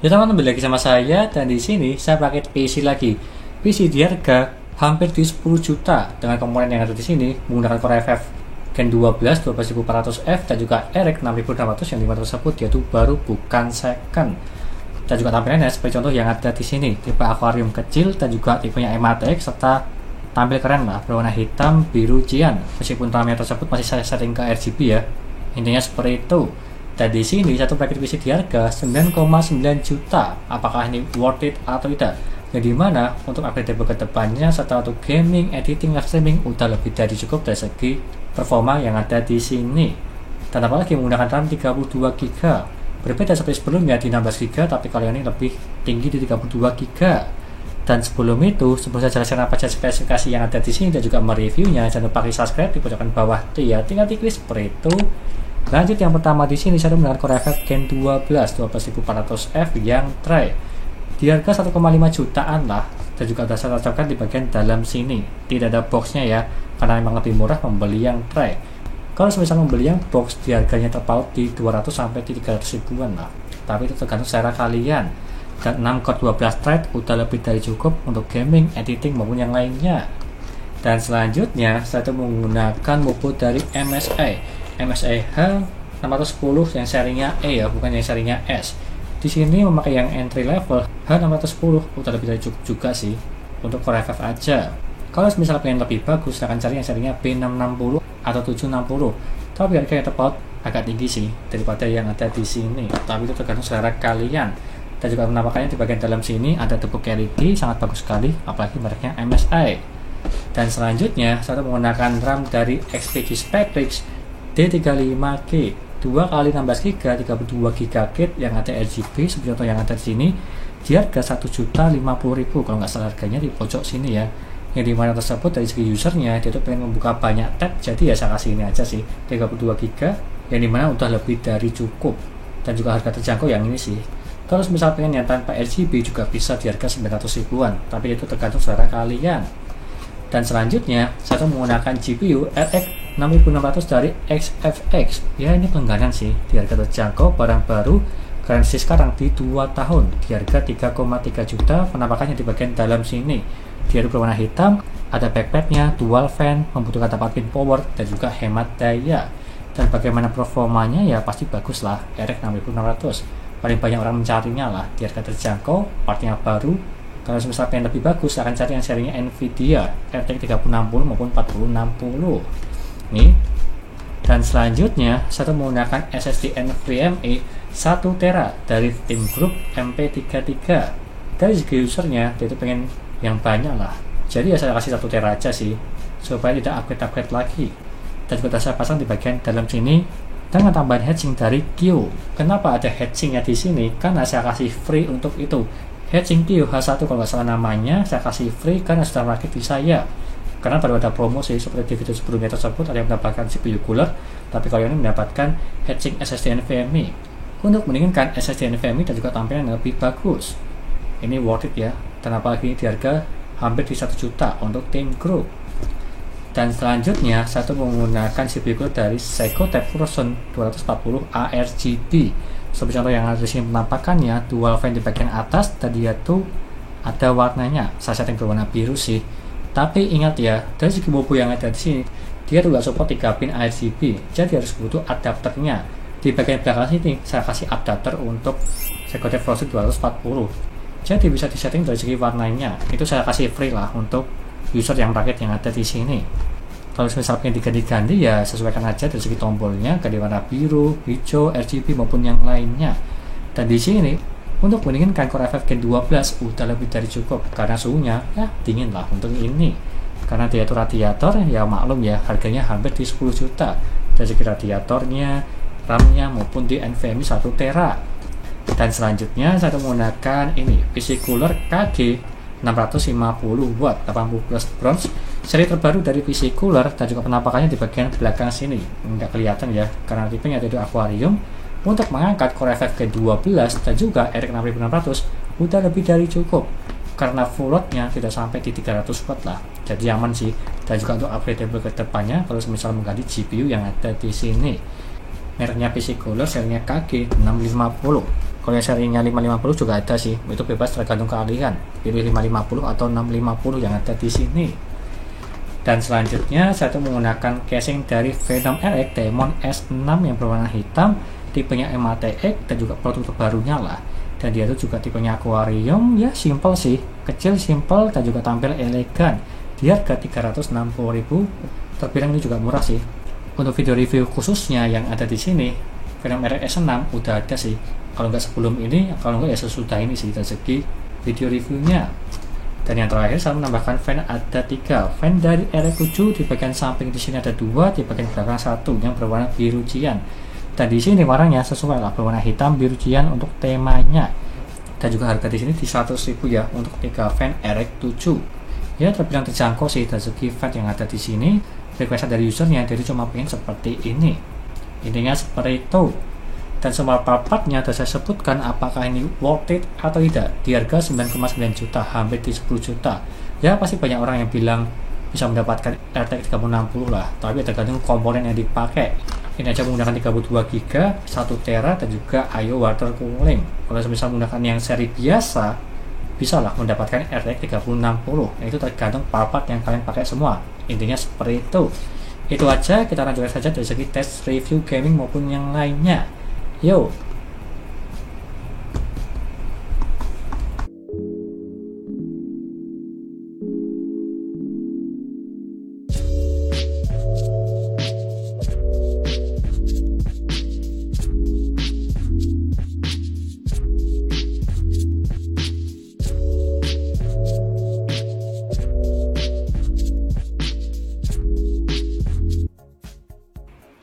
Ya teman-teman, kembali lagi sama saya, dan di sini saya pakai PC lagi. PC di harga hampir di 10 juta dengan komponen yang ada di sini menggunakan Core i5 Gen 12 12400F dan juga RX 6600 yang dimana tersebut dia tuh baru bukan second. Dan juga tampilannya seperti contoh yang ada di sini, tipe akuarium kecil dan juga tipenya MATX serta tampil keren lah, berwarna hitam biru cian. Meskipun tampilan tersebut masih saya setting ke RGB ya. Intinya seperti itu. Dan di sini satu paket PC di harga 9,9 juta. Apakah ini worth it atau tidak? Yang dimana untuk upgrade ke depannya serta untuk gaming, editing, live streaming udah lebih dari cukup dari segi performa yang ada di sini. Dan apalagi menggunakan RAM 32 GB. Berbeda seperti sebelumnya di 16 GB, tapi kali ini lebih tinggi di 32 GB. Dan sebelum itu, sebelum saya jelaskan apa saja spesifikasi yang ada di sini dan juga mereviewnya, jangan lupa klik subscribe di pojokan bawah tuh ya, tinggal diklik seperti itu. Lanjut, yang pertama di sini saya menggunakan Core i5 Gen 12 12400F yang tray di harga 1,5 jutaan lah, dan juga sudah saya tancapkan di bagian dalam sini. Tidak ada boxnya ya, karena memang lebih murah membeli yang tray. Kalau misalnya membeli yang box, di harganya terpaut di 200 sampai 300 ribuan lah, tapi itu tergantung selera kalian. Dan 6 core 12 thread udah lebih dari cukup untuk gaming, editing maupun yang lainnya. Dan selanjutnya saya menggunakan motherboard dari MSI H610 yang serinya E ya, bukan yang serinya S. Di sini memakai yang entry level H610 udah lebih dari cukup juga sih untuk Core i5 aja. Kalau misalnya pengen lebih bagus, akan cari yang serinya B660 atau 760. Tapi harganya terpaut agak tinggi sih daripada yang ada di sini. Tapi itu tergantung selera kalian. Dan juga penampakannya di bagian dalam sini ada tepuk LED sangat bagus sekali, apalagi mereknya MSI. Dan selanjutnya saya menggunakan RAM dari XPG Spectrix D35G 2x16GB 32GB kit yang ada RGB seperti contoh yang ada di sini di harga 1.050.000 kalau nggak salah harganya di pojok sini ya. Yang dimana tersebut dari segi usernya dia tuh pengen membuka banyak tab, jadi ya saya kasih ini aja sih 32GB yang dimana udah lebih dari cukup dan juga harga terjangkau yang ini sih. Kalau misal pengen yang tanpa RGB juga bisa di harga 900 ribuan, tapi itu tergantung selera kalian. Dan selanjutnya saya menggunakan GPU RX 6600 dari XFX. Ya ini pelanggaran sih, di harga terjangkau, barang baru, garansi sekarang di 2 tahun di harga 3,3 juta. Penampakannya di bagian dalam sini dia berwarna hitam, ada backpacknya, dual fan, membutuhkan 4 pin power dan juga hemat daya. Dan bagaimana performanya ya pasti bagus lah, RX 6600 paling banyak orang mencarinya lah, di harga terjangkau, partnya baru. Kalau misalnya pengen lebih bagus, akan cari yang serinya Nvidia RTX 3060 maupun 4060 nih. Dan selanjutnya saya menggunakan SSD NVMe 1TB dari tim grup MP33. Dari segi usernya dia itu pengen yang banyak lah, jadi ya saya kasih 1TB aja sih supaya tidak upgrade lagi. Dan juga saya pasang di bagian dalam sini dengan tambahan heatsink dari Q. Kenapa ada heatsinknya di sini? Karena saya kasih free untuk itu. Heatsink Q H1 kalau nggak salah namanya, saya kasih free karena sudah market di saya. Karena baru ada promo sih, seperti di video sebelumnya tersebut ada yang mendapatkan CPU cooler, tapi kalau ini mendapatkan heatsink SSD NVMe untuk meningkatkan SSD NVMe dan juga tampilan yang lebih bagus. Ini worth it ya, dan apalagi di harga hampir di 1 juta untuk tim group. Dan selanjutnya saya menggunakan CPU cooler dari Seiko Fusion 240 ARGB. Seperti contoh yang ada di sini penampakannya, dual fan di bagian atas dan dia tuh ada warnanya. Saya setting berwarna biru sih. Tapi ingat ya, dari segi bobo yang ada di sini, dia tuh gak support 3 pin RGB. Jadi harus butuh adapternya. Di bagian belakang sini saya kasih adapter untuk Seiko Fusion 240. Jadi bisa disetting dari segi warnanya. Itu saya kasih free lah untuk user yang paket yang ada di sini. Kalau misalnya diganti-ganti ya sesuaikan aja dari segi tombolnya, ganti warna biru, hijau, RGB maupun yang lainnya. Dan di sini untuk mendinginkan Core i5 Gen 12 udah lebih dari cukup karena suhunya ya dingin lah untuk ini. Karena dia itu radiator ya maklum ya, harganya hampir di 10 juta dari segi radiatornya, RAM-nya maupun di NVMe 1TB. Dan selanjutnya saya menggunakan ini PC cooler KG 650 watt 80 plus bronze, seri terbaru dari PC cooler. Dan juga penampakannya di bagian belakang sini nggak kelihatan ya karena tipenya itu akuarium. Untuk mengangkat Core i5 Gen 12 dan juga RX 6600 udah lebih dari cukup karena full loadnya tidak sampai di 300 watt lah, jadi aman sih. Dan juga untuk upgradable ke depannya kalau misal mengganti GPU yang ada di sini, mereknya PC cooler serinya KG 650. Kalau yang serinya 550 juga ada sih, itu bebas tergantung kalian pilih 550 atau 650 yang ada di sini. Dan selanjutnya saya tuh menggunakan casing dari Venom RX Demon S6 yang berwarna hitam, tipenya MATX dan juga produk terbarunya lah. Dan dia tuh juga tipenya aquarium, ya simple sih, kecil, simple dan juga tampil elegan. Di harga 360.000, terbilang ini juga murah sih. Untuk video review khususnya yang ada di sini, Venom RX S6 udah ada sih. Kalau nggak sebelum ini, kalau nggak ya sesudah ini sih dari segi video reviewnya. Dan yang terakhir saya menambahkan fan ada 3 fan dari RX7. Di bagian samping di sini ada 2, di bagian belakang 1 yang berwarna biru cian. Dan di sini warnanya sesuai lah, berwarna hitam biru cian untuk temanya. Dan juga harga di sini di 100.000 ya untuk 3 fan RX7. Ya terbilang terjangkau sih dari segi fan yang ada di sini. Request dari usernya jadi cuma pengen seperti ini. Intinya seperti itu. Dan semua part-partnya sudah saya sebutkan apakah ini worth it atau tidak. Di harga 9,9 juta, hampir di 10 juta. Ya pasti banyak orang yang bilang bisa mendapatkan RTX 3060 lah, tapi tergantung komponen yang dipakai. Ini aja menggunakan 32 GB, 1 tera dan juga IO water cooling. Kalau misal menggunakan yang seri biasa, bisa lah mendapatkan RTX 3060. Itu tergantung part-part yang kalian pakai semua. Intinya seperti itu. Itu aja, kita lanjutkan saja dari segi tes review gaming maupun yang lainnya. Yo.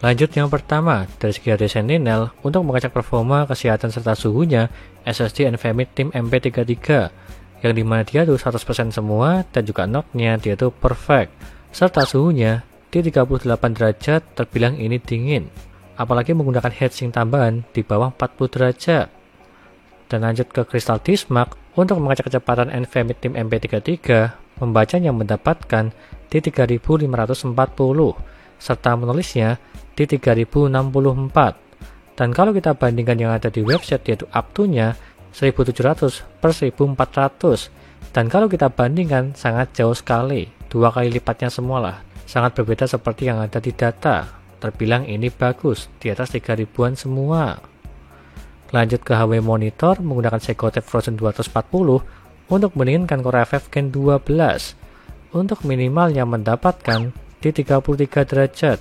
Lanjut yang pertama, dari segi hardware Sentinel, untuk mengecek performa, kesehatan serta suhunya, SSD NVMe Tim MP33, yang dimana dia tuh 100% semua, dan juga knob-nya dia tuh perfect, serta suhunya di 38 derajat, terbilang ini dingin, apalagi menggunakan heatsink tambahan di bawah 40 derajat. Dan lanjut ke Crystal Diskmark, untuk mengecek kecepatan NVMe Tim MP33, membacanya mendapatkan di 3540, serta menulisnya di 3064. Dan kalau kita bandingkan yang ada di website yaitu up-to-nya 1700 per 1400. Dan kalau kita bandingkan sangat jauh sekali, 2 kali lipatnya semualah. Sangat berbeda seperti yang ada di data. Terbilang ini bagus, di atas 3000-an semua. Lanjut ke HW monitor menggunakan Seagate Frozen 240 untuk mendinginkan Core FF Gen 12. Untuk minimalnya mendapatkan di 33 derajat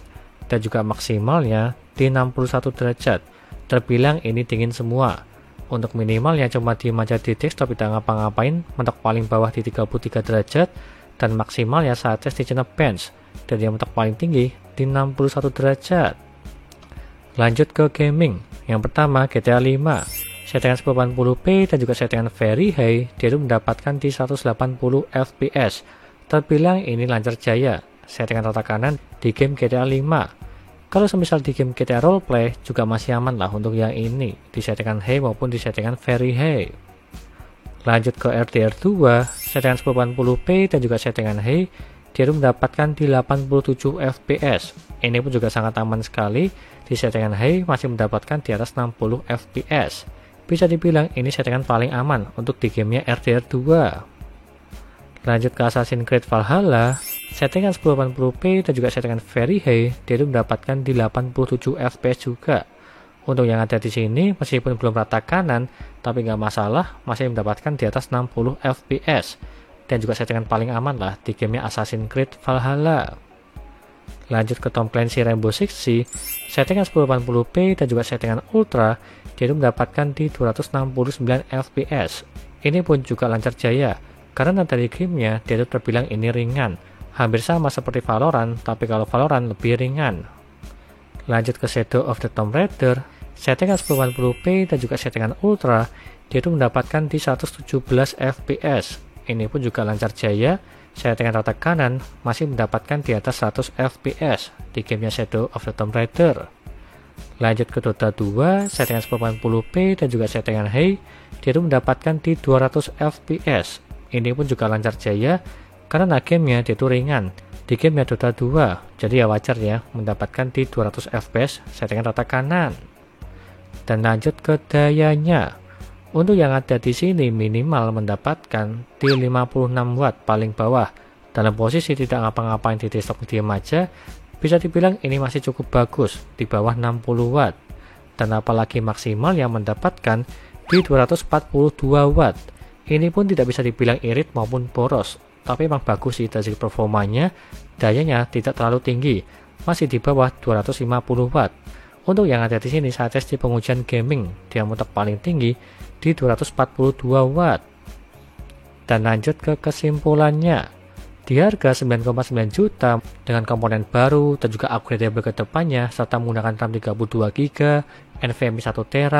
dan juga maksimalnya di 61 derajat. Terbilang ini dingin semua. Untuk minimalnya cuma diem aja di desktop tidak ngapa-ngapain, mentok paling bawah di 33 derajat, dan maksimalnya saat tes di Geekbench, dan yang mentok paling tinggi di 61 derajat. Lanjut ke gaming. Yang pertama GTA 5. Settingan 1080p dan juga settingan very high, dia itu mendapatkan di 180 fps. Terbilang ini lancar jaya. Settingan rata kanan di game GTA 5. Kalau semisal di game GTA Roleplay juga masih aman lah untuk yang ini, di settingan high maupun di settingan very high. Lanjut ke RDR 2, settingan 1080p dan juga settingan high, dia mendapatkan di 87 fps. Ini pun juga sangat aman sekali, di settingan high masih mendapatkan di atas 60 fps. Bisa dibilang ini settingan paling aman untuk di gamenya RDR 2. Lanjut ke Assassin's Creed Valhalla, settingan 1080p dan juga settingan very high, dia itu mendapatkan di 87 fps juga. Untuk yang ada di sini, meskipun belum rata kanan, tapi nggak masalah, masih mendapatkan di atas 60 fps. Dan juga settingan paling aman lah di gamenya Assassin's Creed Valhalla. Lanjut ke Tom Clancy Rainbow Six Siege, settingan 1080p dan juga settingan ultra, dia itu mendapatkan di 269 fps. Ini pun juga lancar jaya. Karena dari gamenya dia itu terbilang ini ringan, hampir sama seperti Valorant, tapi kalau Valorant lebih ringan. Lanjut ke Shadow of the Tomb Raider, settingan 1080p dan juga settingan ultra, dia itu mendapatkan di 117 fps. Ini pun juga lancar jaya, settingan rata kanan masih mendapatkan di atas 100 fps di gamenya Shadow of the Tomb Raider. Lanjut ke Dota 2, settingan 1080p dan juga settingan high, dia itu mendapatkan di 200 fps. Ini pun juga lancar jaya, karena gamenya dia itu ringan. Di gamenya Dota 2, jadi ya wajar ya mendapatkan di 200 fps settingan rata kanan. Dan lanjut ke dayanya. Untuk yang ada di sini minimal mendapatkan di 56 watt paling bawah. Dalam posisi tidak ngapa-ngapain di desktop diam aja, bisa dibilang ini masih cukup bagus di bawah 60 watt. Dan apalagi maksimal yang mendapatkan di 242 watt. Ini pun tidak bisa dibilang irit maupun boros, tapi memang bagus sih dari performanya. Dayanya tidak terlalu tinggi, masih di bawah 250 watt. Untuk yang ada di sini saya tes di pengujian gaming, dia mutek paling tinggi di 242 watt. Dan lanjut ke kesimpulannya. Di harga 9,9 juta dengan komponen baru dan juga upgradable ke depannya serta menggunakan RAM 32 GB, NVMe 1 TB,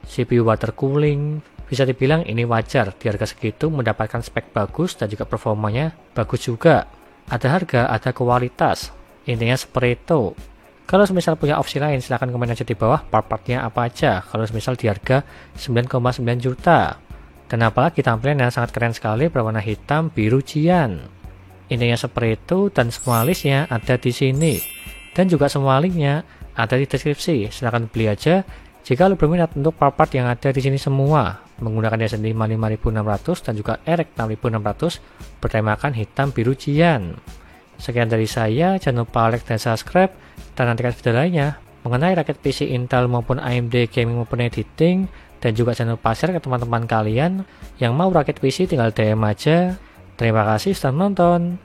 CPU water cooling, bisa dibilang ini wajar di harga segitu mendapatkan spek bagus dan juga performanya bagus juga. Ada harga, ada kualitas. Intinya seperti itu. Kalau misal punya opsi lain silahkan komen aja di bawah part-partnya apa aja. Kalau misal di harga 9,9 juta. Dan apalagi tampilannya sangat keren sekali berwarna hitam biru cian. Intinya seperti itu dan semua listnya ada di sini. Dan juga semua linknya ada di deskripsi. Silahkan beli aja jika lo berminat untuk part-part yang ada di sini semua. Menggunakan DSN 5600 dan juga RX 6600 bertemakan hitam biru cian. Sekian dari saya, jangan lupa like dan subscribe dan nantikan video lainnya mengenai rakit PC Intel maupun AMD gaming maupun editing, dan juga jangan lupa share ke teman-teman kalian yang mau rakit PC tinggal DM aja. Terima kasih sudah menonton.